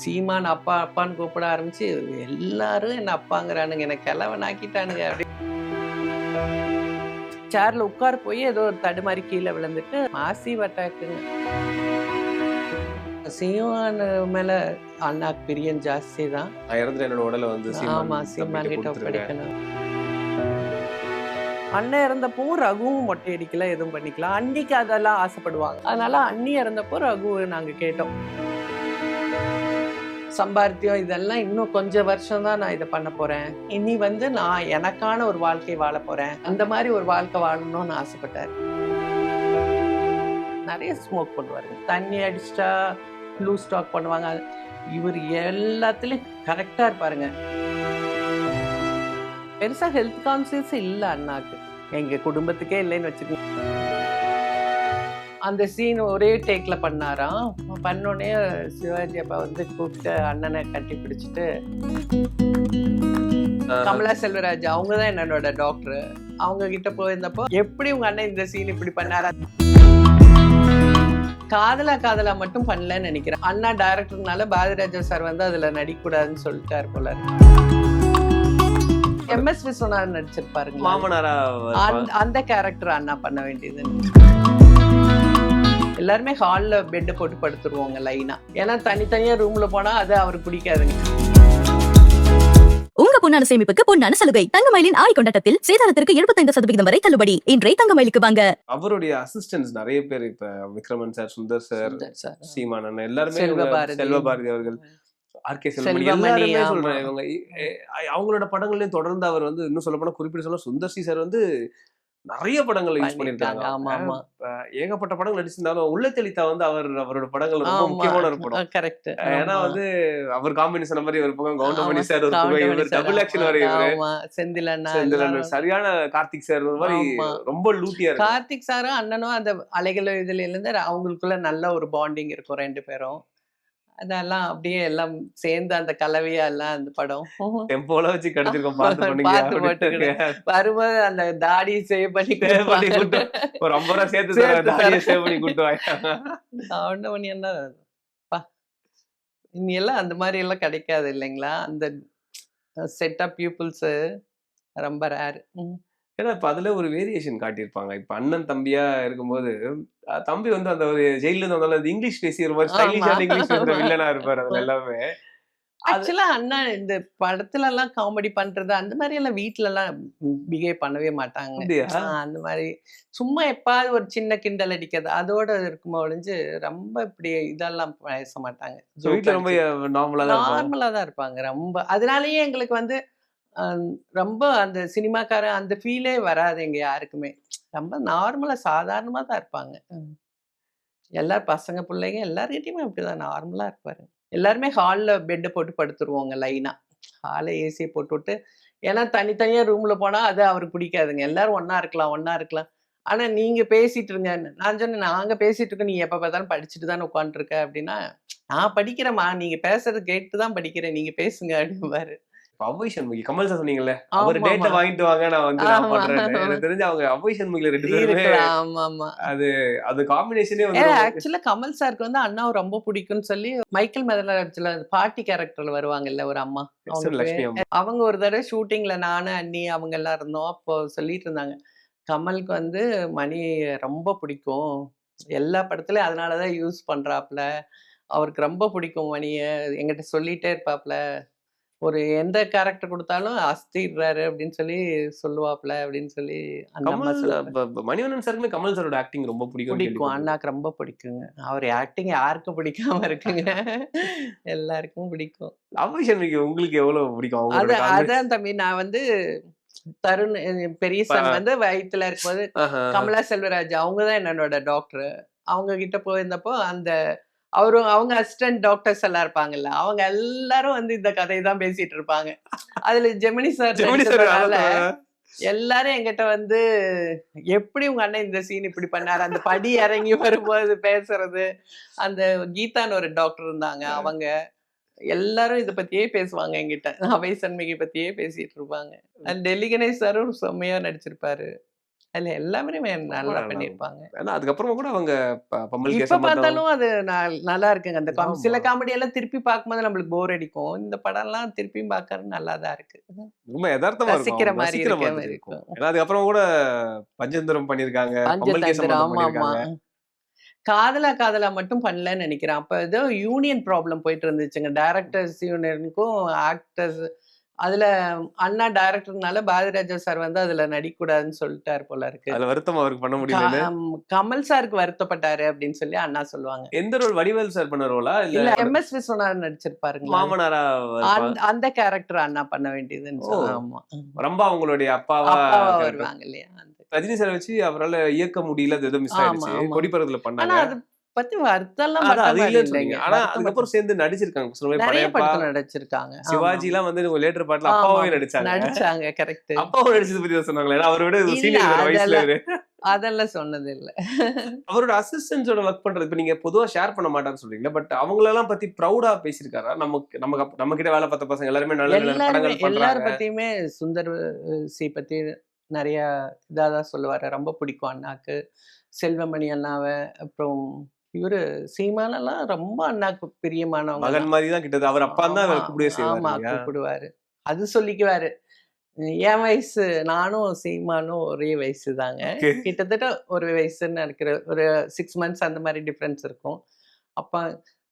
சீமான் அப்பா அப்பான்னு கூப்பிட ஆரம்பிச்சு எல்லாரும் என்ன அப்பாங்கிறானுங்க, எனக்கு கிழவன் ஆக்கிட்டானுங்க அப்படி. சேர்ல உட்கார போய் ஏதோ ஒரு தடுமாறி கீழே விழுந்துட்டு மாசிவ் அட்டாக்குங்க. சீமான் மேல அண்ணாக்கு பிரியம் ஜாஸ்தி தான். இறந்துட்டு என்னோட உடலை வந்து ஆமா, சீமான் கிட்ட ஒப்படைக்கணும். அண்ணன் இறந்தப்போ ரகுவும் மொட்டை அடிக்கல, எதுவும் பண்ணிக்கலாம். அன்னைக்கு அதெல்லாம் ஆசைப்படுவாங்க. அதனால அண்ணி இறந்தப்போ ரகு நாங்க கேட்டோம். சம்பாத்தியம் இதெல்லாம் இன்னும் கொஞ்சம் வருஷம் தான் நான் இதை பண்ண போறேன். இனி வந்து நான் எனக்கான ஒரு வாழ்க்கை வாழ போறேன். அந்த மாதிரி ஒரு வாழ்க்கை வாழணும்னு ஆசைப்பட்டார். நிறைய ஸ்மோக் பண்ணுவாரு. தண்ணி அடிச்சிட்டா ப்ளூ ஸ்டாக் பண்ணுவாங்க. இவர் எல்லாத்துலயும் கரெக்டா இருப்பாருங்க. பெருசா ஹெல்த் கான்சியஸ் இல்ல அண்ணாக்கு. எங்க குடும்பத்துக்கே இல்லைன்னு வச்சுக்கோங்க. அந்த சீன் ஒரே டேக்ல பண்ணாராம். பண்ணோடனே சிவாஜி அப்பா வந்து கூப்பிட்டு அண்ணனை கட்டி பிடிச்சிட்டு, கமலா செல்வராஜ் அவங்க தான் என்னோட டாக்டர், அவங்க கிட்ட போயிருந்தப்போ எப்படி உங்க அண்ணன் இந்த சீன் இப்படி பண்ணாரா, காதலா மட்டும் பண்ணலன்னு நினைக்கிறேன். அண்ணா டைரக்டர்னால பாரதிராஜா சார் வந்து அதுல நடிக்கூடாதுன்னு சொல்லிட்டாரு போல. எம்எஸ் விஸ்வநாதன் நடிச்சிருப்பாருங்க மாமனாரா. அந்த கேரக்டர் அண்ணா பண்ண வேண்டியது. எல்லாருமே ஹால்ல பெட் போட்டு படுத்துருவோங்க லைனா. ஏன்னா தனித்தனியா ரூம்ல போனா அது அவருக்கு பிடிக்காதுங்க. உங்க பொன்னான சேமிப்புக்கு பொன்னான சலுகை. தங்கமயிலின் ஆடி கொண்டாட்டத்தில் சேதாரத்திற்கு 75% வரை தள்ளுபடி. இன்றைய தங்கமயிலுக்கு வாங்க. அவருடைய அசிஸ்டன்ஸ் நிறைய பேர், இப்ப விக்ரமன் சார், சுந்தர் சார், சீமானன், எல்லாருமே செல்வபாரதி அவர்கள், ஆர்கே செல்வமணி, எல்லாருமே சொல்றேன். இவங்க அவங்களோட படங்களையும் தொடர்ந்து அவர் வந்து இன்னும் சொல்ல போனா குறிப்பிட்டு சொன்னா சுந்தர் சி சார் வந்து நிறைய படங்கள் யூஸ் பண்ணிருக்காங்க. ஏகப்பட்ட படங்கள் நடிச்சிருந்தாலும் உள்ள தெளித்தா வந்து அவரோட படங்கள் ரொம்ப முக்கியமான ஒரு படம். கரெக்ட். ஏன்னா வந்து அவர் காம்பினேஷன் மாதிரி ஒரு பக்கம் கவுண்டமணி சார், ஒரு பக்கம் இவர் டபுள் ஆக்ஷன் வர செந்திலன், சரியான கார்த்திக் சார் மாதிரி ரொம்ப லூட்டியா இருக்கு. கார்த்திக் சாரும் அண்ணனும் அந்த அலைகள் இதுல இருந்து அவங்களுக்குள்ள நல்ல ஒரு பாண்டிங் இருக்கும் ரெண்டு பேரும். அதெல்லாம் அப்படியே எல்லாம் சேர்ந்து அந்த கலவையா எல்லாம் அந்த படம் டெம்போல வச்சு கிடைச்சிருக்கோம். பார்த்து வரும்போது அந்த தாடி சேவ் பண்ணி ஒரு 50 ரூபா சேர்த்து தாடியை சேவ் பண்ணி கூட்டுவாங்க. என்ன இனி எல்லாம் அந்த மாதிரி எல்லாம் கிடைக்காது இல்லைங்களா? அந்த செட் ஆஃப் பீப்புள்ஸ் ரொம்ப ரேர். ஏன்னா இப்ப அதுல ஒரு வேரியேஷன் காட்டியிருப்பாங்க. இப்ப அண்ணன் தம்பியா இருக்கும்போது தம்பி வந்து அந்த ஒரு ஜெயில இருந்து வந்தாலும் இங்கிலீஷ் பேசிற மாதிரி ஸ்டைலிஷான இங்கிலீஷ் பேசுற வில்லனா இருப்பாரு அதுல எல்லாமே. ஆக்சுவலா அண்ணா இந்த படத்துல எல்லாம் காமெடி பண்றது அந்த மாதிரி எல்லாம் வீட்டுல எல்லாம் பிஹேவ் பண்ணவே மாட்டாங்க. அந்த மாதிரி சும்மா எப்பாவது ஒரு சின்ன கிண்டல் அடிக்கிறது அதோட இருக்குமோ ஒழிஞ்சு ரொம்ப இப்படி இதெல்லாம் பேச மாட்டாங்க. ரொம்ப நார்மலா தான் இருப்பாங்க ரொம்ப. அதனாலயே எங்களுக்கு வந்து ரொம்ப அந்த சினிமாக்காரன் அந்த ஃபீலே வராது எங்க யாருக்குமே. ரொம்ப நார்மலா சாதாரணமா தான் இருப்பாங்க. எல்லாரும் பசங்க பிள்ளைங்க எல்லார்கிட்டயுமே அப்படிதான் நார்மலா இருப்பாரு. எல்லாருமே ஹால்ல பெட் போட்டு படுத்துருவோங்க லைனா. ஹால ஏசியை போட்டு விட்டு, ஏன்னா தனித்தனியா ரூம்ல போனா அது அவருக்கு பிடிக்காதுங்க. எல்லாரும் ஒன்னா இருக்கலாம். ஆனா நீங்க பேசிட்டு இருங்க. நான் சொன்னேன், நாங்க பேசிட்டு இருக்கோம், நீ எப்ப பார்த்தாலும் படிச்சுட்டு தானே உட்காந்துருக்க அப்படின்னா, நான் படிக்கிறேம்மா, நீங்க பேசுறது கேட்டுதான் படிக்கிறேன், நீங்க பேசுங்க அப்படிம்பாரு. அவ்வை சண்முகி, கமல் சார் சொன்னீங்கல்ல, அவர் டேட்டா வாங்கிட்டு வாங்க, நான் வந்து நான் பண்றேன். எனக்கு தெரிஞ்சு அவங்க அவ்வை சண்முகில 2 பேருமே அது காம்பினேஷனே வந்து ஆக்சுவலா கமல் சாருக்கு வந்து அண்ணாவை ரொம்ப பிடிக்கும்னு சொல்லி மைக்கேல் மெதலாட்சில பாட்டி கேரக்டர்ல வருவாங்கல்ல ஒரு அம்மா, அவங்க ஒரு தடவை ஷூட்டிங்ல நானு அண்ணி அவங்க எல்லாம் இருந்தோம். அப்போ சொல்லிட்டு இருந்தாங்க, கமலுக்கு வந்து மணி ரொம்ப பிடிக்கும், எல்லா படத்துலயும் அதனாலதான் யூஸ் பண்றாப்ல, அவருக்கு ரொம்ப பிடிக்கும் மணிய, எங்கிட்ட சொல்லிட்டே இருப்பாப்ல, ஒரு எந்த கேரக்டர் கொடுத்தாலும் அஸ்திடுறாரு அப்படின்னு சொல்லி சொல்லுவாப்ல அப்படின்னு சொல்லி. மணிவண்ணன் சாருக்குமே கமல் சாரோட ஆக்டிங் ரொம்ப பிடிக்கும். அண்ணாக்கு ரொம்ப பிடிக்குங்க. அவர் ஆக்டிங் யாருக்கும் பிடிக்காம இருக்குங்க, எல்லாருக்கும் பிடிக்கும். அவ்வை சண்முகி உங்களுக்கு எவ்வளவு பிடிக்கும்? அதான் தம்பி, நான் வந்து தருண் பெரிய சன் வந்து வயிற்றுல இருக்கும்போது கமலா செல்வராஜ் அவங்கதான் என்னோட டாக்டர், அவங்க கிட்ட போயிருந்தப்போ அந்த அவங்க அசிஸ்டன்ட் டாக்டர்ஸ் எல்லாம் இருப்பாங்கல்ல, அவங்க எல்லாரும் வந்து இந்த கதையை தான் பேசிட்டு இருப்பாங்க. அதுல ஜெமினி சார் எல்லாரும் என்கிட்ட வந்து எப்படி உங்க அண்ணன் இந்த சீன் இப்படி பண்ணாரு, அந்த படி இறங்கி வரும்போது பேசுறது. அந்த கீதான்னு ஒரு டாக்டர் இருந்தாங்க, அவங்க எல்லாரும் இதை பத்தியே பேசுவாங்க என்கிட்ட, அவை சண்முகி பத்தியே பேசிட்டு இருப்பாங்க. டெல்லி கணேஷ் சாரும் செம்மையா நடிச்சிருப்பாரு. அதுல எல்லாமே ரொம்ப நல்லா நல்லா பண்ணியிருப்பாங்க. ஏன்னா அதுக்கப்புறமா கூட அவங்க பம்மல் இப்ப கேசம் மட்டும் பார்த்தாலும் அது நல்லா இருக்குங்க. அந்த ஆமா. சில காமெடி எல்லாம் திருப்பி பார்க்கும்போது நம்மளுக்கு போர் அடிக்கும். இந்த படம்லாம் திருப்பியும் பார்க்கறது நல்லா தான் இருக்கு. ரொம்ப எதார்த்தமா இருக்கும். ரசிக்கிற அவங்க மாரி ரசிக்கிற இருக்க மாதிரி மாரி இருக்கும். இருக்கும். ஏன்னா அதுக்கப்புறம் கூட பஞ்சதந்திரம் பண்ணியிருக்காங்க. பம்மல் கேசம் பஞ்சதந்திரம் மட்டும் ஆமாமா. பண்ணியிருக்காங்க. காதலா காதலா மட்டும் பண்ணலன்னு நெனைக்கிறேன். அப்ப ஏதோ யூனியன் ப்ராப்ளம் போயிட்டு இருந்துச்சுங்க. டைரக்டர்ஸ் யூனியனுக்கும் ஆக்டர்ஸ் அதுல அண்ணா டைரக்டர்னால பாரதிராஜா சார் வந்து அதுல நடிக்கக்கூடாதுன்னு சொல்லிட்டாரு போல இருக்கு. அதுல வருத்தம் அவருக்கு பண்ண க முடியலன்னு. கமல் சாருக்கு வருத்தப்பட்டாரு அப்படின்னு சொல்லி அண்ணா சொல்லுவாங்க. எந்த ரோல் வடிவேலு சார் பண்ண ரோலா? இல்ல இல்ல எம்.எஸ். விஸ்வநாதன் நடிச்சிருப்பாருங்களா? மாமனாரா இருப்பாங்க. அந்த கேரக்டர் அண்ணா பண்ண வேண்டியதுன்னு ஓ! ஆமா. ரம்பா அவங்களுடைய அப்பாவா அப்பாவா கேரக்டர். வருவாங்க இல்லையா? ரஜினி சார வச்சு அவரால இயக்க முடியல. அது ஏதோ மிஸ் ஆமா, ஆயிடுச்சு. ஆமா. கொடி பறக்கத்துல ஆனா பண்ணாங்க. அது பத்தி வருத்தம்லாம் அதான் பட்ட அது மாரி இல்லன்னு சொன்னீங்க. இல்லைங்க. ஆனா வருத்தம் பட்ட அதுக்கப்புறம் சேர்ந்து நடிச்சிருக்காங்க. சொன்ன மாரி நெறைய படையப்பா, படத்துல நடிச்சிருக்காங்க. ஆமா, ஆமா. சிவாஜிலாம் வந்து லேட்டர் பார்ட்ல ஆமா, அப்பாவே நடிச்சாங்க. நடிச்சாங்க. கரெக்ட். அப்பாவும் நடிச்சது பத்தி தான் சொன்னாங்களே. ஏன்னா அவர விட இல்ல சீனியர் வேற வயசுல அதெல்லாம் இவரு. அதெல்லாம் சொன்னது இல்ல. அவரோட அசிஸ்டன்ட்ஸோட ஒர்க் பண்றது இப்ப நீங்க பொதுவா ஷேர் பண்ண மாட்டான்னு சொல்றீங்களா? பட் அவங்களெல்லாம் பத்தி ப்ரௌடா பேசியிருக்காரா? நமக்கு நமக்கு நம்ம கிட்ட வேலை பார்த்த பசங்க எல்லாருமே நல்ல நல்ல எல்லாருமே படங்கள் பண்றாங்க. எல்லார பத்தியுமே சுந்தர் சி பத்தி நெறைய இதா தான் சொல்லுவாரு. ரொம்ப பிடிக்கும் அண்ணாக்கு. செல்வமணி அண்ணாவ, அப்புறம் இவரு சீமானெல்லாம் ரொம்ப அண்ணாக்கு பிரியமானவங்க மகன் தான். மாரி தான் கிட்டது. அவர் அப்பான்னு தான் ஆமா, அவர கூப்பிடவே செய்வாரு ஆமா இல்லையா? கூப்பிடுவாரு. அது சொல்லிக்குவாரு. என் வயசு நானும் சீமானும் ஒரே வயசு தாங்க. ஓகே. கிட்டத்தட்ட ஒரு வயசுன்னு நெனைக்கிறேன். ஒரு 6 மந்த்ஸ் அந்த மாரி டிஃபரன்ஸ் இருக்கும். அப்ப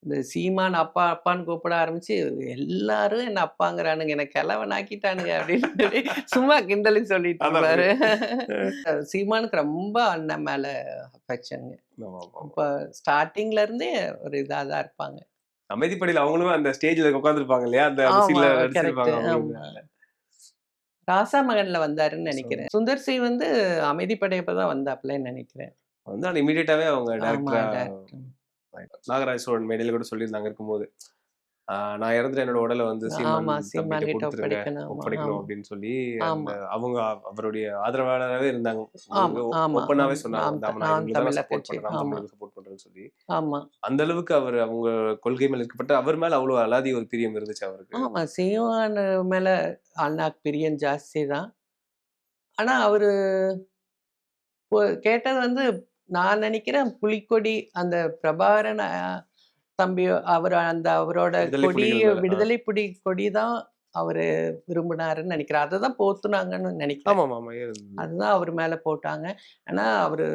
இந்த சீமான் அப்பா அப்பான்னு கூப்பிட ஆரம்பிச்சு, எல்லாரும் என்ன அப்பாங்கிறானுங்க. என்ன கிழவனாக்கிட்டானுங்க அப்படின்னு சொல்லி சும்மா கிண்டலுக்கு சொல்லிட்டு அதான் இருப்பாரு. புரியுது. சீமானுக்கு ரொம்ப அண்ணன் மேல அஃபெக்ஷன்ங்க. ஆமாமா. இப்ப ஸ்டார்ட்டிங்ல இருந்தே ஒரு இதா தான் இருப்பாங்க. அமைதிப்படையில அவங்களுமே அந்த ஸ்டேஜ்ல உட்கார்ந்திருப்பாங்க இல்லையா? அந்த அந்த ஆமா, சீன்ல கரெக்ட். நடிச்சிருப்பாங்க அவங்களுமே ஆமா. அதுல. ராசா மகன்ல வந்தாருன்னு ஸோ நெனைக்கிறேன். சுந்தர் சி வந்து அமைதி படையப்ப தான் வந்தாப்லன்னு நெனைக்கிறேன். வந்து ஆனா இமிடியேட்டாவே அவங்க ஆமா, டைரக்டரா டைரக்டர். நாகராஜ் சோழன் மேடையில கூட சொல்லியிருந்தாங்க இருக்கும்போது. நான் இறந்துட்டு என்னோட உடல வந்து சீமான் ஆமா, தம்பிட்ட சீமான் கிட்ட குடுத்துருங்க. ஒப்படைக்கணும். ஆமா, ஒப்படைக்கணும் ஆமா, அப்படின்னு சொல்லி அந்த ஆமா, அவங்க அவருடைய ஆதரவாளராவே இருந்தாங்க. ஆமா, ஆமா, ஓப்பனாவே ஆமா. சொன்னாங்க. வந்து நான் நாம் இவங்களுக்கு தான் தமிழர் சப்போர்ட் கட்சி. பண்றேன். நாம் ஆமா, தமிழுக்கு சப்போர்ட் பண்றேன்னு சொல்லி. ஆமா, அந்த அளவுக்கு அவரு அவங்க கொள்கை மேல இருக்கப்பட்ட அவர் மேல அவ்வளவு அலாதி ஒரு பிரியம் இருந்துச்சு அவருக்கு. ஆமா. சீமான் மேல அண்ணாக்கு பிரியம் ஜாஸ்தி தான். ஆனா அவரு கேட்டது வந்து நான் நெனைக்கிறேன் புலிக்கொடி அந்த பிரபாகரன் தம்பி அவரோட விடுதலை கொடி புலிகள் மேல. விடுதலை புலி கொடி தான் அவரு விரும்பினாருன்னு நெனைக்கிறேன். அததான் போத்துனாங்கன்னு நெனைக்கிறேன். ஆமாமாமா. அதுதான் அவர் மேல போட்டாங்க. ஆனா அவரு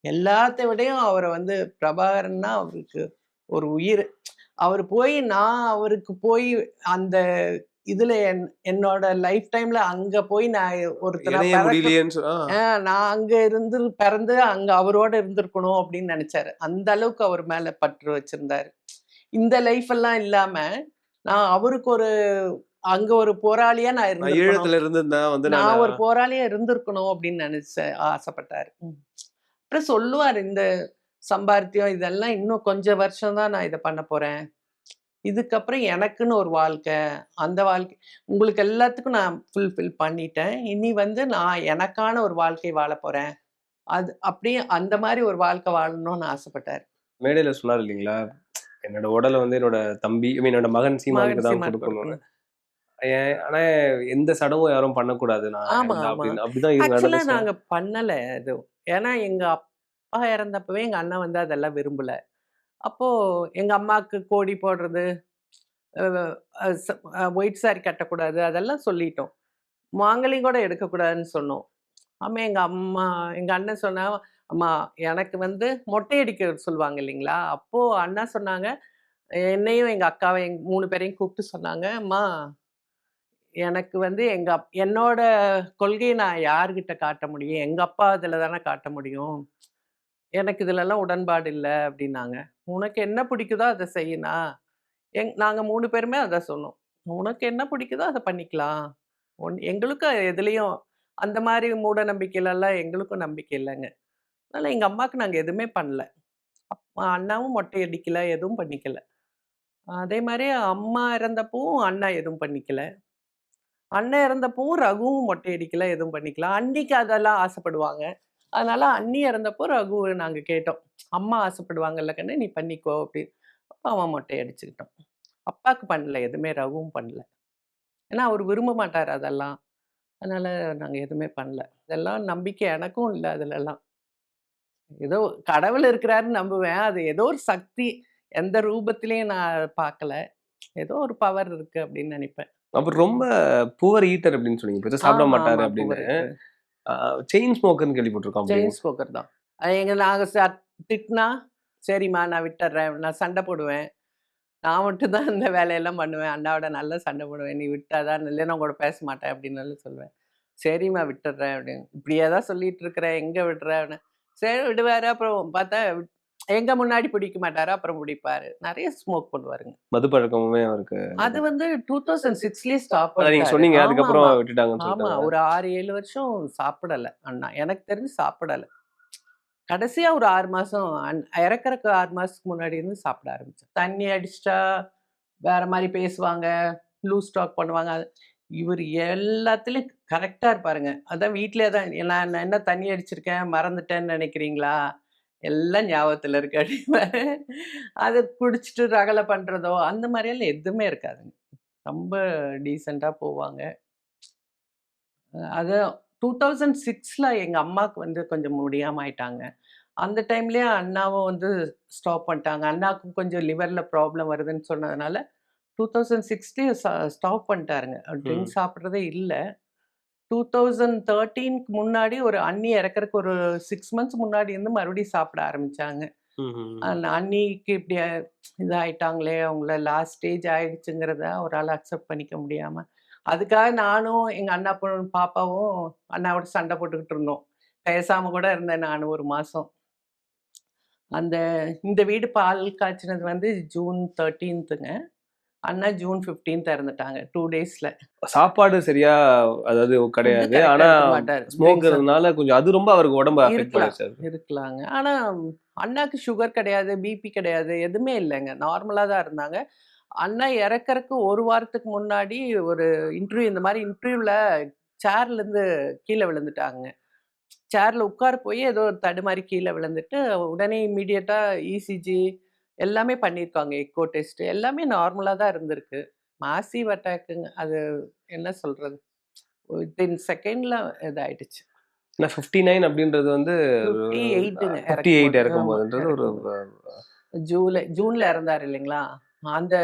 எல்லாத்த விடையும் அவர வந்து பிரபாகரன்னா அவருக்கு ஒரு உயிரு. அவரு போய் நான் அவருக்கு போய் அந்த இதுல என்னோட லைஃப் டைம்ல அங்க போய் நான் ஒருத்தரா இணைய முடியலையேன்னு நான் அங்க இருந்து பிறந்து அங்க அவரோட இருந்திருக்கணும் அப்படின்னு நெனைச்சாரு. அந்த அளவுக்கு அவர் மேல பற்று வச்சிருந்தாரு. இந்த லைஃப் எல்லாம் இல்லாம, நான் அவருக்கு அங்க ஒரு போராளியா நான் நான் இருந்திருக்கணும். ஈழத்துல இருந்திருந்தா வந்து நானு நான் ஒரு போராளியா இருந்திருக்கணும் அப்படின்னு ஆசைப்பட்டாரு. அப்புறம் சொல்லுவாரு, இந்த சம்பாரித்தியம் இதெல்லாம் இன்னும் கொஞ்சம் வருஷம் தான் நான் இத பண்ண போறேன். இதுக்கப்புறம் எனக்குன்னு ஒரு வாழ்க்கை. அந்த வாழ்க்கை உங்களுக்கு எல்லாத்துக்கும் நான் ஃபுல்ஃபில் பண்ணிட்டேன். இனி வந்து நான் எனக்கான ஒரு வாழ்க்கை வாழப் போறேன். அது அப்படியே அந்த மாரி ஒரு வாழ்க்கை வாழணும்னு ஆசைப்பட்டாரு. மேடையில சொன்னாரு இல்லீங்களா? என்னோட உடல வந்து என்னோட தம்பி என்னோட மகன் சீமானுக்கு மகன் தான் சீமான் குடுக்கணும்னு. கொடுக்கணும். ஆனா எந்த சடங்கும் யாரும் பண்ணக்கூடாது. நான் ஆமா, இறந்தா ஆமா. அப்படின்னு அப்படிதான் இது ஆக்சுவலா நடந்துச்சா? நாங்க பண்ணல எதுவும். ஏன்னா எங்க அப்பா இறந்தப்பவே எங்க அண்ணன் வந்து அதெல்லாம் விரும்பல. அப்போ எங்க அம்மாக்கு கோடி போடுறது, அ அ ச ஒயிட் சாரி கட்டக்கூடாது அதெல்லாம் சொல்லிட்டோம். மாங்கல்யம் கூட எடுக்கக்கூடாதுன்னு சொன்னோம். ஆமா எங்க அண்ணன் சொன்னா, "அம்மா எனக்கு வந்து மொட்டை அடிக்க சொல்லுவாங்க இல்லைங்களா?" அப்போ அண்ணா சொன்னாங்க, என்னையும் எங்க அக்காவ 3 பேரையும் கூப்பிட்டு சொன்னாங்க, "அம்மா எனக்கு வந்து என்னோட கொள்கைய நான் யார்கிட்ட காட்ட முடியும்? எங்க அப்பா இதுல தானே காட்ட முடியும். எனக்கு இதுலலாம் உடன்பாடு இல்ல" அப்படின்னாங்க. "உனக்கு என்ன பிடிக்குதோ அத செய்யுண்ணா." நாங்க 3 பேருமே அதான் சொன்னோம். "உனக்கு என்ன பிடிக்குதோ அத பண்ணிக்கலாம். எங்களுக்கும் எதுலயும் அந்த மாரி மூட நம்பிக்கையிலலாம் எங்களுக்கும் நம்பிக்கை இல்லங்க." அதனால எங்க அம்மாக்கு நாங்க எதுவுமே பண்ணல. அண்ணாவும் மொட்டை அடிக்கல, எதுவும் பண்ணிக்கல. அதே மாரி அம்மா இறந்தப்பவும் அண்ணா எதுவும் பண்ணிக்கல. அண்ணன் இறந்தப்பவும் ரகுவும் மொட்டை அடிக்கல, எதுவும் பண்ணிக்கல. அண்ணிக்கு அதெல்லாம் ஆசைப்படுவாங்க. அதனால அண்ணி இறந்தப்போ ரகுவ நாங்க கேட்டோம். "அம்மா ஆசைப்படுவாங்கல்ல கண்ணு, நீ பண்ணிக்கோ" அப்படின்னு. அப்ப அவன் மொட்டை அடிச்சுக்கிட்டான். அப்பாக்கு பண்ணல, எதுவுமே ரகுவும் பண்ணல. ஏன்னா அவரு விரும்ப மாட்டாரு அதெல்லாம். அதனால நாங்க எதுவுமே பண்ணல. இதெல்லாம் நம்பிக்கை எனக்கும் இல்ல அதுலலாம். ஏதோ கடவுள் இருக்கிறாருன்னு நம்புவேன். அது ஏதோ ஒரு சக்தி, எந்த ரூபத்திலயும் நான் பார்க்கல. ஏதோ ஒரு பவர் இருக்கு அப்படின்னு நினைப்பேன். அப்புறம் ரொம்ப புவர் ஈட்டர் அப்படின்னு சொன்னீங்க. பெருசா சாப்பிட ஆமா, மாட்டாரு ஆமா. அப்படின்னு. புவர் இருக்கு. செயின் ஸ்மோக்கர்ன்னு கேள்விப்பட்டிருக்கோம் அப்படி. செயின் ஸ்மோக்கர் தான். நாங்க திட்டுனா, சரிம்மா நான் விட்டுர்றேன். நான் சண்டை போடுவேன். நான் மட்டும் தான் இந்த வேலையெல்லாம் பண்ணுவேன். அண்ணாவோட நல்லா சண்டை போடுவேன். நீ விட்டா தான் இல்லைன்னா உன் கூட பேச மாட்டேன் அப்படின்னாலும் சொல்லுவேன். சரிம்மா விட்டுர்றேன் அப்படின்னு. இப்படியே தான் சொல்லிட்டு இருக்கிறேன். எங்க விடுற அப்படின்னு. சரி விடுவாரு. அப்புறம் பார்த்தா எங்க முன்னாடி பிடிக்க மாட்டாரு. அப்புறம் பிடிப்பாரு. நெறைய ஸ்மோக் பண்ணுவாருங்க. மது பழக்கமுமே அவருக்கு. அது வந்து 2006லயே ஸ்டாப் அதான் நீங்க பண்ணிட்டாரு. சொன்னீங்க. ஆமா, அதுக்கப்புறம் ஆமா. விட்டுட்டாங்கன்னு ஆமா. சொல்லிட்டாங்க. ஒரு 6, 7 வருஷம் சாப்பிடல அண்ணா. எனக்கு தெரிஞ்சு சாப்பிடல. கடைசியா ஒரு 6 மாசம் இறக்கறக்கு 6 மாசத்துக்கு முன்னாடி இருந்து சாப்பிட ஆரம்பிச்சேன். தண்ணி அடிச்சிட்டா வேற மாரி பேசுவாங்க. லூஸ் டாக் பண்ணுவாங்க. இவரு எல்லாத்துலயும் கரெக்ட்டா இருப்பாருங்க. அதான் வீட்லயே தான் நான் என்ன தண்ணி அடிச்சிருக்கேன், மறந்துட்டேன்னு நெனைக்கிறீங்களா? எல்லாம் ஞாபகத்துல இருக்கு அப்படிம்பாரு. அது குடிச்சிட்டு ரகளை பண்றதோ, அந்த மாரியெல்லாம் எதுவுமே இருக்காதுங்க. ரொம்ப டீசென்ட்டா போவாங்க. அதான் 2006ல எங்க அம்மாக்கு வந்து கொஞ்சம் முடியாம ஆயிட்டாங்க. அந்த டைம்லயே அண்ணாவும் வந்து ஸ்டாப் பண்ணிட்டாங்க. அண்ணாவுக்கும் கொஞ்சம் லிவர்ல ப்ராப்ளம் வருதுன்னு சொன்னதுனால, 2006லயே ஸ்டாப் பண்ணிட்டாருங்க. ம். ட்ரிங்க்ஸ் சாப்பிடுறதே இல்ல. 2013க்கு முன்னாடி ஒரு அண்ணி இறக்கறக்கு ஒரு 6 மந்த்ஸ் முன்னாடி இருந்து மறுபடியும் சாப்பிட ஆரம்பிச்சாங்க. ம்ஹ்ம். அந்த அண்ணிக்கு இப்படி இதாயிட்டாங்களே, அவங்கள லாஸ்ட் ஸ்டேஜ் ஆயிடுச்சுங்கிறத அவரால அக்செப்ட் பண்ணிக்க முடியாம, அதுக்காக நானும், எங்க அண்ணா பொண்ணு பாப்பாவும் அண்ணாவோட சண்டை போட்டுக்கிட்டு இருந்தோம். பேசாம கூட இருந்தேன் நானு 1 மாசம். அந்த இந்த வீடு பால் காய்ச்சினது வந்து ஜூன் 13ங்க. அண்ணா ஜூன் 15 இறந்துட்டாங்க. 2 டேஸ்ல. சாப்பாடு சரியா அதாவது ஃபுட் கிடையாது. கரெக்ட்டா ஆனா எடுக்க மாட்டாரு. ட்ரிங்க்ஸ் ஸ்மோக்ங்கிறதுனால கொஞ்சம் அது ரொம்ப அவருக்கு உடம்ப அஃபெக்ட் இருக்கலாம், பண்ணிருச்சு அது. இருக்கலாங்க. ஆனா அண்ணாக்கு சுகர் கிடையாது, பிபி கிடையாது, எதுவுமே இல்லங்க. நார்மலா தான் இருந்தாங்க. அண்ணா இறக்கறக்கு 1 வாரத்துக்கு முன்னாடி ஒரு இந்த மாரி இன்டர்வியூல சேர்லருந்து கீழ விழுந்துட்டாங்க. சேர்ல உட்கார போய் ஏதோ தடுமாறி கீழ விழுந்துட்டு, உடனே இம்மீடியட்டா இசிஜி எல்லாமே பண்ணியிருக்காங்க. எக்கோ டெஸ்ட் எல்லாமே நார்மலா தான் இருந்திருக்கு. மாசிவ் அட்டாக்குங்க. அது என்ன சொல்றது? வித்தின் செகண்ட்ல இதாயிடுச்சு. ஏன்னா 59 அப்படின்றது வந்து 58ங்க 58 இறக்கும்போது. ஆமா இறக்கும்போதுன்றது ஒரு இறக்கும்போது. ஜூன்ல இறந்தாரு இல்லைங்களா? அந்த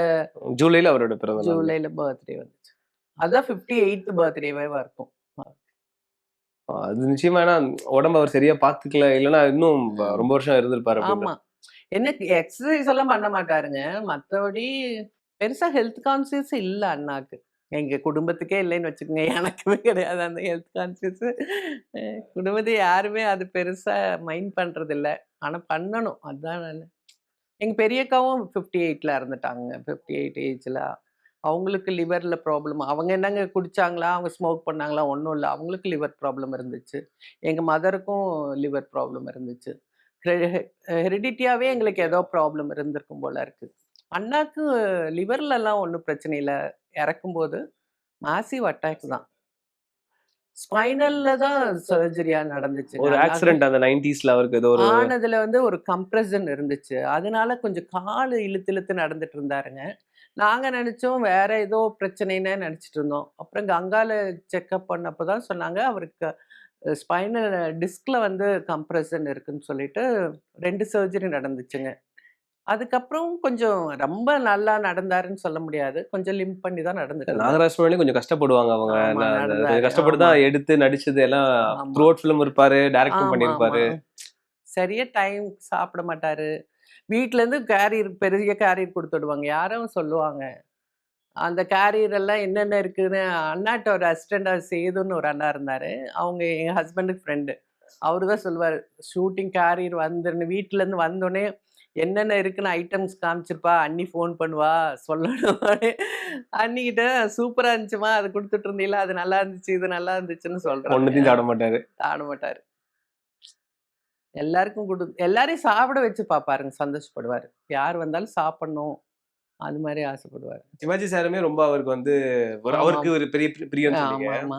ஜூலைல அவரோட பிறந்த நாள். ஜூலைல பர்த்டே வந்துச்சு. அதான் 58த் பர்த்டேவாவா இருக்கும். அது நிச்சயமா ஏன்னா உடம்ப அவர் சரியா பாத்துக்கல. இல்லன்னா இன்னும் ரொம்ப வருஷம் இருந்திருப்பாரு ஆமா. அப்படின்ற. என்ன எக்ஸர்சைஸ் எல்லாம் பண்ண மாட்டாருங்க. மத்தபடி பெருசா ஹெல்த் கான்ஷியஸ் இல்ல அண்ணாக்கு. எங்க குடும்பத்துக்கே இல்லைன்னு வச்சுக்கோங்க. எனக்குமே கிடையாது அந்த ஹெல்த் கான்ஷியஸ். குடும்பத்த யாருமே அது பெருசா மைண்ட் பண்றதில்ல. ஆனா பண்ணணும். அதான் நானு. எங்க பெரியக்காவும் 58ல இறந்துட்டாங்க. 58 ஏஜ்ல. அவங்களுக்கு லிவர்ல ப்ராப்ளம். அவங்க என்னங்க குடிச்சாங்களா? அவங்க ஸ்மோக் பண்ணாங்களா? ஒண்ணும் இல்ல. அவங்களுக்கு லிவர் ப்ராப்ளம் இருந்துச்சு. எங்க மதருக்கும் லிவர் ப்ராப்ளம் இருந்துச்சு. ஹெரிடிட்டியாவே எங்களுக்கு ஏதோ ப்ராப்ளம் இருந்திருக்கும் போல இருக்கு. அண்ணாக்கு லிவர்லலாம் ஒண்ணும் பிரச்சனை இல்ல. இறக்கும்போது மாசிவ் அட்டாக் தான். ஸ்பைனல்ல தான் சர்ஜரியா நடந்துச்சுங்க. ஒரு அண்ணாக்கு ஆக்சிடென்ட் அந்த 90ஸ்ல அவருக்கு ஏதோ ஒரு ஆனதுல வந்து ஒரு கம்ப்ரஷன் இருந்துச்சு. அதனால கொஞ்சம் காலு இழுத்து இழுத்து நடந்துட்டு இருந்தாருங்க. நாங்க நெனச்சோம் வேற ஏதோ பிரச்சனைன்னு நெனச்சுட்டு இருந்தோம். அப்புறம் கங்கால செக்கப் பண்ணப்ப தான் சொன்னாங்க, அவருக்கு ஸ்பைனல் டிஸ்க்ல வந்து கம்ப்ரஷன் இருக்குன்னு சொல்லிட்டு 2 சர்ஜரி நடந்துச்சுங்க. அதுக்கப்புறம் கொஞ்சம் ரொம்ப நல்லா நடந்தாருன்னு சொல்ல முடியாது. கொஞ்சம் லிம்ப் பண்ணி தான் நடந்துட்டு இருந்தாரு. நாகராஜ் மேலே கொஞ்சம் கஷ்டப்படுவாங்க அவங்க. ஆமா அந்த கொஞ்சம் நடந்தாரு. கஷ்டப்பட்டு ஆமா, தான் எடுத்து நடிச்சது எல்லாம். ஆமா, த்ரூ அவுட் ஃபிலிம் இருப்பாரு, டைரக்டும் ஆமா, ஆமா. பண்ணியிருப்பாரு. சரியா டைம் சாப்பிட மாட்டாரு. வீட்லேருந்து கேரியர் பெரிய கேரியர் குடுத்து விடுவாங்க. யாரும் சொல்லுவாங்க. அந்த கேரியர் எல்லாம் என்னென்ன இருக்குன்னு அண்ணாட்ட ஒரு அசிஸ்டன்டா சேதுன்னு ஒரு அண்ணா இருந்தாரு. அவங்க என் ஹஸ்பண்டுக்கு ஃப்ரெண்டு. அவரு தான் சொல்லுவாரு. ஷூட்டிங் கேரியர் வந்துருன்னு வீட்லேருந்து வந்தோனே என்னென்ன இருக்குன்னு ஐட்டம்ஸ் காமிச்சிருப்பா. அண்ணி ஃபோன் பண்ணுவா சொல்லணும். அண்ணிகிட்ட சூப்பரா இருந்துச்சும்மா. அது குடுத்துட்டு இருந்தீல்ல. அது நல்லா இருந்துச்சு. இது நல்லா இருந்துச்சுன்னு சொல்றாங்க. ஒண்ணுத்தையும் சாப்பிட மாட்டாரு. சாப்பிட மாட்டாரு. எல்லாருக்கும் எல்லாரையும் சாப்பிட வச்சு பாப்பாருங்க. சந்தோஷப்படுவாரு. யார் வந்தாலும் சாப்பிடணும். அது மாரி ஆசைப்படுவாரு. சிவாஜி சாருமே ரொம்ப அவருக்கு வந்து ஆமாம். அவருக்கு ஒரு பெரிய பிரியம்னு சொன்னீங்க. ஆமாமா.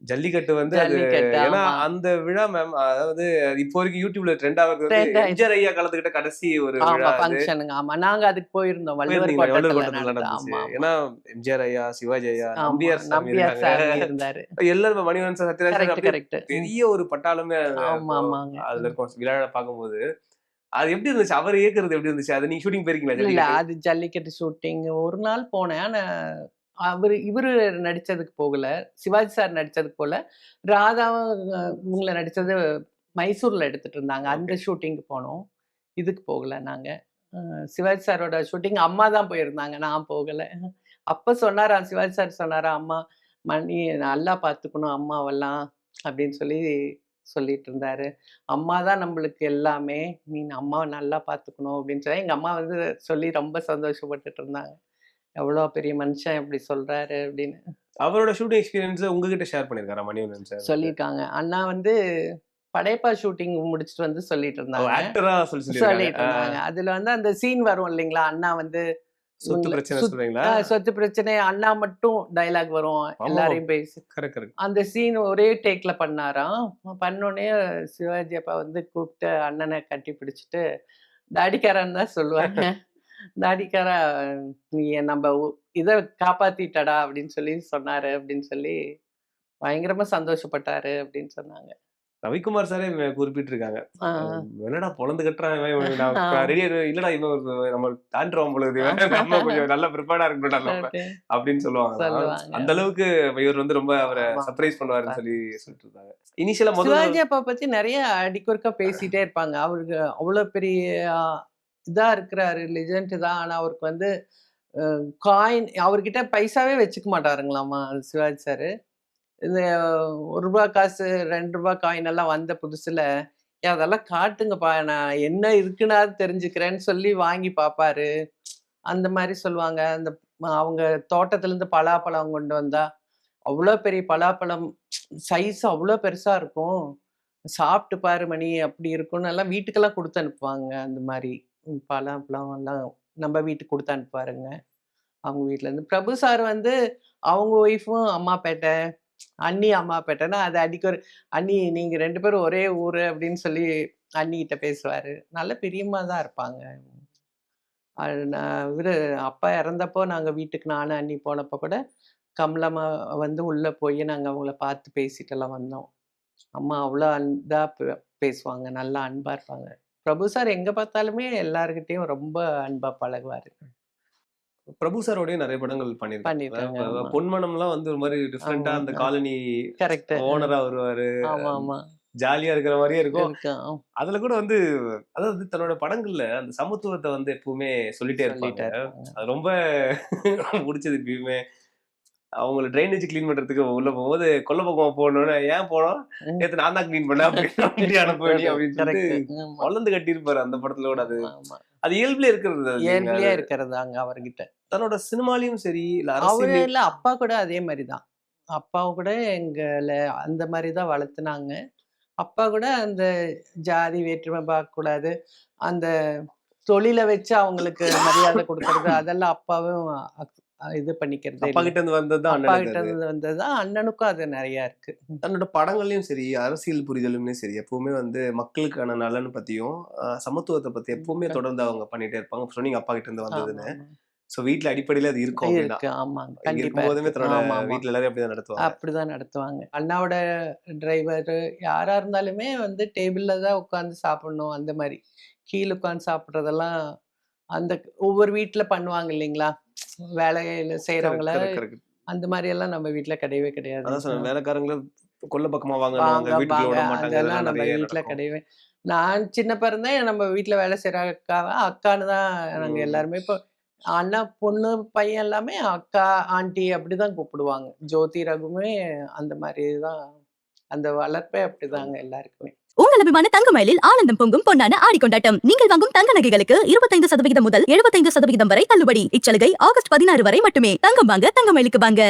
ஜல்லிக்கட்டு வந்து அது ஜல்லிக்கட்டு ஏன்னா ஆமா அந்த விழா மேம், அதாவது இப்போ வரைக்கும் யூடியூப்ல ட்ரெண்ட் ஆகுறது வந்து ட்ரெண்ட் ஆயிடுச்சு. எம்ஜிஆர் ஐயா காலத்துக்கிட்ட கடைசி ஒரு ஆமா விழா அது. ஃபங்க்ஷனுங்க. ஆமா. நாங்க அதுக்கு போயிருந்தோம். வள்ளுவர் போயிருந்தீங்களா? வள்ளுவர் கோட்டத்துல கோட்டத்துல நடந்தது. நடந்துச்சு. ஆமா, ஆமா. ஏன்னா எம்ஜிஆர் ஐயா, சிவாஜி ஐயா, ஆமா. நம்பியார் சாமி நம்பியார் இருக்காங்க. சாமி இருந்தாரு. எல்லாரும் Manivannan sir, Sathyaraj sir correct, அப்படியே கரெக்ட். பெரிய ஒரு பட்டாளமே ஆமா, ஆமாங்க. அதுல இருக்கும் விழாவை பார்க்கும்போது. அது எப்படி இருந்துச்சு? அவர் இயக்குறது எப்படி இருந்துச்சு? அது நீங்க ஷூட்டிங் போயிருக்கீங்களா இல்ல ஜல்லிக்கட்டு? அது ஜல்லிக்கட்டு ஷூட்டிங் ஒரு நாள் போனேன். ஆனா இவரு நடிச்சதுக்கு போகல. சிவாஜி சார் நடிச்சதுக்கு போல. ராதாவும் இவங்கள நடிச்சது மைசூர்ல எடுத்துட்டு இருந்தாங்க. அந்த ஓகே. ஷூட்டிங்க்கு போனோம். இதுக்கு போகல நாங்க. சிவாஜி சாரோட ஷூட்டிங் அம்மா தான் போயிருந்தாங்க. நான் போகல. அப்ப சொன்னாராம் சிவாஜி சார் சொன்னாராம், "அம்மா மணி நல்லா பார்த்துக்கணும் அம்மாவெல்லாம்" அப்படின்னு சொல்லிட்டு இருந்தாரு. "அம்மா தான் நம்மளுக்கு எல்லாமே. நீ அம்மாவ நல்லா பார்த்துக்கணும்" அப்படின்னு சொல்லி எங்க அம்மா வந்து சொல்லி ரொம்ப சந்தோஷப்பட்டுட்டு இருந்தாங்க. எவ்வளோ பெரிய மனுஷன் இப்படி சொல்றாரு அப்படின்னு. அவரோட ஷூட்டிங் எக்ஸ்பீரியன்ஸ் உங்ககிட்ட ஷேர் பண்ணிருக்காரா மணிவண்ணன் சார்? சொல்லியிருக்காங்க. அண்ணா வந்து படையப்பா ஷூட்டிங் முடிச்சுட்டு வந்து சொல்லிட்டு இருந்தாங்க. ஆக்டரா சொல்லிருக்காங்க. சொல்லிட்டு இருந்தாங்க. அதுல வந்து அந்த சீன் வரும் இல்லைங்களா? அண்ணா வந்து சொத்து பிரச்சனை சொல்றீங்களா? சொத்து பிரச்சனை அண்ணா மட்டும் டயலாக் வரும். ஆமா. எல்லாரையும் பேசி கரெக்ட், கரெக்ட். அந்த சீன் ஒரே டேக்ல பண்ணாராம். பண்ணோடனே சிவாஜி அப்பா வந்து கூப்பிட்டு அண்ணனை கட்டி பிடிச்சிட்டு தாடிக்காரன் தான் சொல்லுவாங்க. தாடிக்காரா நீ நம்ம இத காப்பாத்திட்டடா அப்படின்னு சொன்னாரு அப்படின்னு சொல்லி பயங்கரமா சந்தோஷப்பட்டாரு அப்படின்னு சொன்னாங்க. ரவிக்குமார் சாரே குறிப்பிட்டிருக்காங்க. ஆ, என்னடா பொழந்து கட்டுறான் இவன், ஆ. ரெடியா இல்லடா இவன் நம்ம தாண்டுறோம் போல இருக்கு. நம்ம கொஞ்சம் நல்லா ப்ரிப்பேர்டா இருக்கணும்டா நம்ம அப்படின்னு சொல்லுவாங்க. சொல்லுவாங்க. அந்த அளவுக்கு இவர் வந்து ரொம்ப அவரை ஆமா. சர்ப்ரைஸ் பண்ணுவாருன்னு சொல்லிட்டு இருந்தாங்க. இனிஷியலா சிவாஜி அப்பா பத்தி நிறைய அடிக்கொருக்கா பேசிட்டே இருப்பாங்க. அவருக்கு அவ்வளவு பெரிய இதா இருக்கிறாரு, லெஜண்ட் தான். ஆனா அவருக்கு வந்து காயின் அவர்கிட்ட பைசாவே வச்சுக்க மாட்டாருங்களாமா சிவாஜி சாரு. இந்த ரூ. 1 காசு, ரூ. 2 காயின் எல்லாம் வந்த புதுசுல, அதெல்லாம் காட்டுங்கப்பா நான் என்ன இருக்குன்னாவது தெரிஞ்சுக்கிறேன்னு சொல்லி வாங்கி பார்ப்பாரு. அந்த மாரி சொல்லுவாங்க. அந்த அவங்க தோட்டத்துலேருந்து பலாப்பழம் கொண்டு வந்தா, அவ்வளோ பெரிய பலாப்பழம் சைஸ் அவ்வளோ பெருசா இருக்கும். சாப்பிட்டு பாரு மணி அப்படி இருக்கும்னு எல்லாம் வீட்டுக்கெல்லாம் குடுத்து அனுப்புவாங்க. அந்த மாரி பலாப்பழம் எல்லாம் நம்ம வீட்டுக்கு குடுத்து அனுப்புவாருங்க. அவங்க வீட்லேருந்து. பிரபு சார் வந்து அவங்க ஒய்ஃபும் அம்மாபேட்டை, அண்ணி அம்மாபேட்டைன்னா அது அடிக்கொரு "அண்ணி நீங்க 2 பேரும் ஒரே ஊரு" அப்படின்னு சொல்லி அண்ணிகிட்ட பேசுவாரு. நல்ல பிரியமா தான் இருப்பாங்க. இவரு அப்பா இறந்தப்போ நாங்க வீட்டுக்கு நானும் அண்ணி போனப்போ கூட, கமலம்மா வந்து உள்ள போய் நாங்க அவங்கள பார்த்து பேசிட்டுலாம் வந்தோம். அம்மா அவ்வளோ இதா பேசுவாங்க. நல்லா அன்பா இருப்பாங்க. பிரபு சார் எங்க பார்த்தாலுமே எல்லார்கிட்டயும் ரொம்ப அன்பா பழகுவாரு. பிரபு சாரோடய நிறைய படங்கள் பண்ணிருக்காங்க. ஆமா. பொன்மனம்லாம் வந்து ஒரு மாதிரி டிஃபரெண்டா அந்த காலனி கரெக்ட். ஓனரா வருவாரு. ஆமா, ஆமா. ஜாலியா இருக்கிற மாதிரியே இருக்கும். இருக்கும். அதுல கூட வந்து அதாவது தன்னோட படங்கள்ல அந்த சமத்துவத்தை வந்து எப்பவுமே சொல்லிட்டே இருப்பாங்க. அது ரொம்ப பிடிச்சது. எப்பயுமே அவங்களை ட்ரைனேஜ் கிளீன் பண்றதுக்கு உள்ள போகும்போது கொல்ல பக்கமா போகணும்னு ஏன் போனோம் நேத்து நான் தான் கிளீன் பண்ணேன் அப்படின்னு அனுப்பி அப்படின்னு சொல்லிட்டு வளர்ந்து கட்டியிருப்பாரு அந்த படத்துல கூட. அது அது இயல்புல இருக்கிறது. இயல்புலயே இருக்கிறதாங்க அவர்கிட்ட. தன்னோட சினிமாலையும் சரி அவரு இல்ல அப்பா கூட அதே மாதிரிதான். அப்பாவும் கூட எங்களை அந்த மாதிரிதான் வளர்த்துனாங்க. அப்பா கூட அந்த ஜாதி வேற்றுமை பார்க்க கூடாது, அந்த தொழிலை வச்சு அவங்களுக்கு மரியாதை கொடுக்கறது அதெல்லாம் அப்பாவும் இது பண்ணிக்கிறது. அப்பா கிட்ட இருந்து வந்ததுதான் அண்ணனுக்கும் அது நிறைய இருக்கு. தன்னோட படங்கள்லயும் சரி அரசியல் புரிதலுமே சரி எப்பவுமே வந்து மக்களுக்கான நலன் பத்தியும் சமத்துவத்தை பத்தி எப்பவுமே தொடர்ந்து அவங்க பண்ணிட்டே இருப்பாங்க. சொன்னீங்க அப்பா கிட்ட இருந்து வந்ததுன்னு. சோ வீட்டுல அடிப்படையில அது இருக்கும். இருக்கும்போதுமே வீட்டுல எல்லாரும் அப்படிதான் நடத்துவாங்க. அப்படிதான் நடத்துவாங்க. அண்ணாவோட டிரைவர் யாரா இருந்தாலுமே வந்து டேபிள்ல தான் உட்காந்து சாப்பிடணும். அந்த மாதிரி கீழே உட்காந்து சாப்பிட்றதெல்லாம் அந்த ஒவ்வொரு வீட்டுல பண்ணுவாங்க இல்லைங்களா, வேலையில செய்யறவங்கள. அந்த மாதிரி எல்லாம் நம்ம வீட்டுல கிடையவே கிடையாது. வேலைக்காரங்கள கொல்ல பக்கமா வாங்க அதெல்லாம் நம்ம வீட்டுல கிடையவே. நான் சின்ன பிறந்தேன் நம்ம வீட்டுல வேலை செய்யற அக்கான்னு தான் நாங்க எல்லாருமே. இப்போ அண்ணா பொண்ணு பையன் எல்லாமே அக்கா ஆண்டி அப்படிதான் கூப்பிடுவாங்க. ஜோதி ரகுமே அந்த மாதிரிதான். அந்த வளர்ப்பே அப்படிதாங்க எல்லாருக்குமே. உங்கள் அபிமான தங்கமயிலில் ஆனந்தம் பொங்கும் பொன்னான ஆடி கொண்டாட்டம். நீங்கள் வாங்கும் தங்க நகைகளுக்கு 25% முதல் 75% வரை தள்ளுபடி. இச்சலுகை ஆகஸ்ட் 16 வரை மட்டுமே. தங்கம் வாங்க தங்கமயிலுக்கு வாங்க.